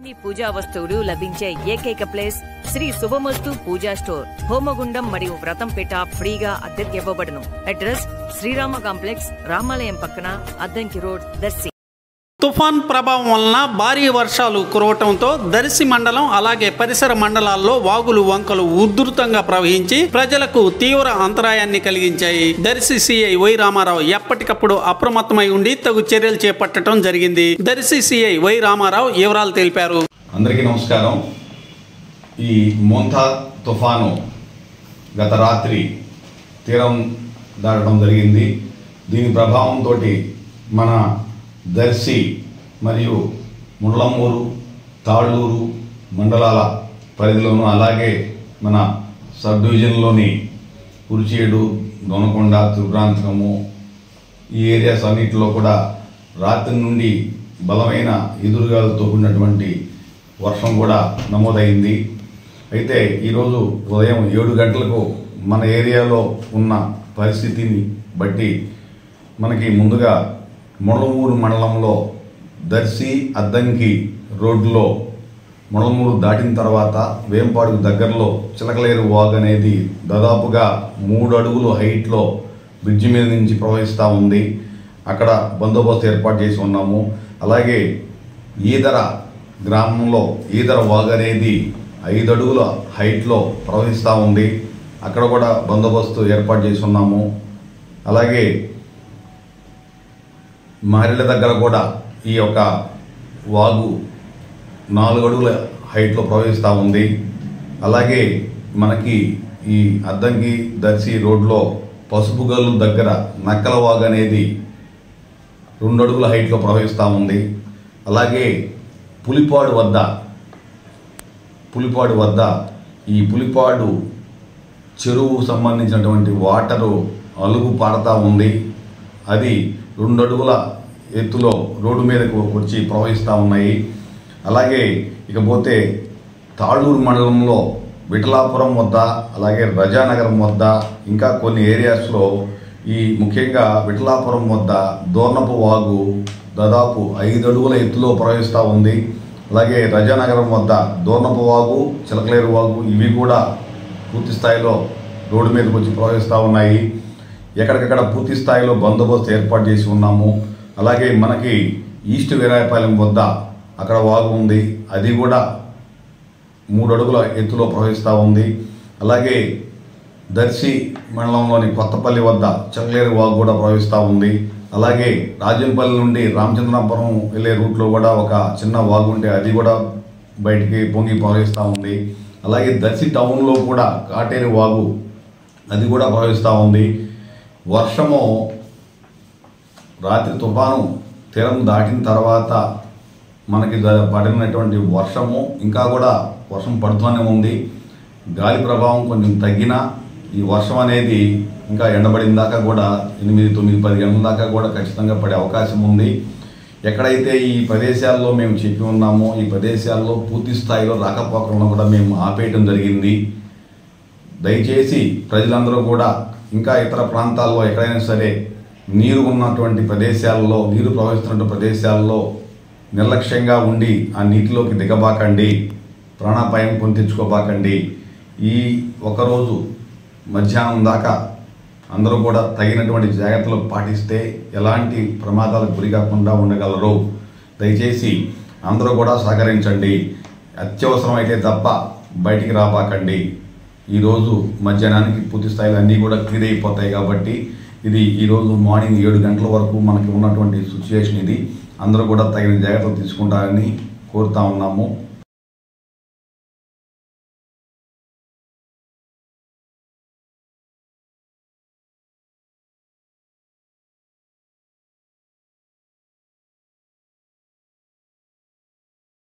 అన్ని పూజా వస్తువులు లభించే ఏకైక ప్లేస్ శ్రీ శుభమస్తు పూజా స్టోర్. హోమగుండం మరియు వ్రతంపేట ఫ్రీగా అద్దెకి ఇవ్వబడును. అడ్రస్ శ్రీరామ కాంప్లెక్స్, రామాలయం పక్కన, అద్దంకి రోడ్, దర్శి. తుఫాన్ ప్రభావం వలన భారీ వర్షాలు కురవటంతో దర్శి మండలం అలాగే పరిసర మండలాల్లో వాగులు వంకలు ఉధృతంగా ప్రవహించి ప్రజలకు తీవ్ర అంతరాయాన్ని కలిగించాయి. దర్శి సిఐ వై రామారావు ఎప్పటికప్పుడు అప్రమత్తమై ఉండి తగు చర్యలు చేపట్టడం జరిగింది. దర్శి సిఐ వై రామారావు వివరాలు తెలిపారు. అందరికీ నమస్కారం. ఈ మోంతా తుఫాను గత రాత్రి తీరం దాటడం జరిగింది. దీని ప్రభావంతో మన దర్శి మరియు ముళ్ళమూరు, తాళ్ళూరు మండలాల పరిధిలోనూ అలాగే మన సబ్ డివిజన్లోని కురిచేడు, దొనకొండ, త్రిపురాంతకము ఈ ఏరియాస్ అన్నింటిలో కూడా రాత్రి నుండి బలమైన ఎదురుగాలతో కూడినటువంటి వర్షం కూడా నమోదైంది. అయితే ఈరోజు ఉదయం 7 గంటలకు మన ఏరియాలో ఉన్న పరిస్థితిని బట్టి మనకి ముందుగా ముళ్ళమూరు మండలంలో దర్శి అద్దంకి రోడ్లో ముళ్ళమూరు దాటిన తర్వాత వేంపాడుకు దగ్గరలో చిలకలేరు వాగు అనేది దాదాపుగా 3 అడుగులు హైట్లో బ్రిడ్జి మీద నుంచి ప్రవహిస్తూ ఉంది. అక్కడ బందోబస్తు ఏర్పాటు చేసి ఉన్నాము. అలాగే ఈదర గ్రామంలో ఈదర వాగు అనేది 5 అడుగుల హైట్లో ప్రవహిస్తూ ఉంది. అక్కడ కూడా బందోబస్తు ఏర్పాటు చేసి ఉన్నాము. అలాగే మారెళ్ళ దగ్గర కూడా ఈ యొక్క వాగు 4 అడుగుల హైట్లో ప్రవహిస్తూ ఉంది. అలాగే మనకి ఈ అద్దంకి దర్శి రోడ్లో పసుపుగల్లు దగ్గర నక్కల వాగు అనేది 2 అడుగుల హైట్లో ప్రవహిస్తూ ఉంది. అలాగే పులిపాడు వద్ద ఈ పులిపాడు చెరువు సంబంధించినటువంటి వాటరు అలుగు పారుతూ ఉంది. అది 2 అడుగుల ఎత్తులో రోడ్డు మీదకు వచ్చి ప్రవహిస్తూ ఉన్నాయి. అలాగే ఇకపోతే తాళ్ళూరు మండలంలో విఠలాపురం వద్ద, అలాగే రజానగరం వద్ద, ఇంకా కొన్ని ఏరియాస్లో ఈ ముఖ్యంగా విఠలాపురం వద్ద దోర్నపు వాగు దాదాపు 5 అడుగుల ఎత్తులో ప్రవహిస్తూ ఉంది. అలాగే రజానగరం వద్ద దోర్నపు వాగు, చిలకలేరు వాగు ఇవి కూడా పూర్తి స్థాయిలో రోడ్డు మీదకి వచ్చి ప్రవహిస్తూ ఉన్నాయి. ఎక్కడికక్కడ పూర్తి స్థాయిలో బందోబస్తు ఏర్పాటు చేసి ఉన్నాము. అలాగే మనకి ఈస్ట్ వీరాయపాలెం వద్ద అక్కడ వాగు ఉంది. అది కూడా 3 అడుగుల ఎత్తులో ప్రవహిస్తూ ఉంది. అలాగే దర్శి మండలంలోని కొత్తపల్లి వద్ద చిలకలేరు వాగు కూడా ప్రవహిస్తూ ఉంది. అలాగే రాజంపల్లి నుండి రామచంద్రాపురం వెళ్ళే రూట్లో కూడా ఒక చిన్న వాగు ఉంటే అది కూడా బయటికి పొంగి ప్రవహిస్తూ ఉంది. అలాగే దర్శి టౌన్లో కూడా కాటేరు వాగు అది కూడా ప్రవహిస్తూ ఉంది. వర్షము రాత్రి తుఫాను తీరం దాటిన తర్వాత మనకి పడినటువంటి వర్షము ఇంకా కూడా వర్షం పడుతూనే ఉంది. గాలి ప్రభావం కొంచెం తగ్గినా ఈ వర్షం అనేది ఇంకా ఎండబడిన దాకా కూడా 8, 9, 10 గంటల దాకా కూడా ఖచ్చితంగా పడే అవకాశం ఉంది. ఎక్కడైతే ఈ ప్రదేశాల్లో మేము చెప్పి ఉన్నామో ఈ ప్రదేశాల్లో పూర్తి స్థాయిలో రాకపోకలను కూడా మేము ఆపేయడం జరిగింది. దయచేసి ప్రజలందరూ కూడా ఇంకా ఇతర ప్రాంతాల్లో ఎక్కడైనా సరే నీరు ఉన్నటువంటి ప్రదేశాల్లో, నీరు ప్రవహిస్తున్న ప్రదేశాల్లో నిర్లక్ష్యంగా ఉండి ఆ నీటిలోకి దిగబాకండి, ప్రాణాపాయం కొని తెచ్చుకోబాకండి. ఈ ఒకరోజు మధ్యాహ్నం దాకా అందరూ కూడా తగినటువంటి జాగ్రత్తలు పాటిస్తే ఎలాంటి ప్రమాదాలకు గురి కాకుండా ఉండగలరు. దయచేసి అందరూ కూడా సహకరించండి. అత్యవసరం అయితే తప్ప బయటికి రాబాకండి. ఈరోజు మధ్యాహ్నానికి పూర్తి స్థాయిలో అన్నీ కూడా క్లియర్ అయిపోతాయి కాబట్టి ఇది ఈరోజు మార్నింగ్ 7 గంటల వరకు మనకి ఉన్నటువంటి సిచ్యువేషన్ ఇది. అందరూ కూడా తగిన జాగ్రత్తలు తీసుకుంటారని కోరుతా ఉన్నాము.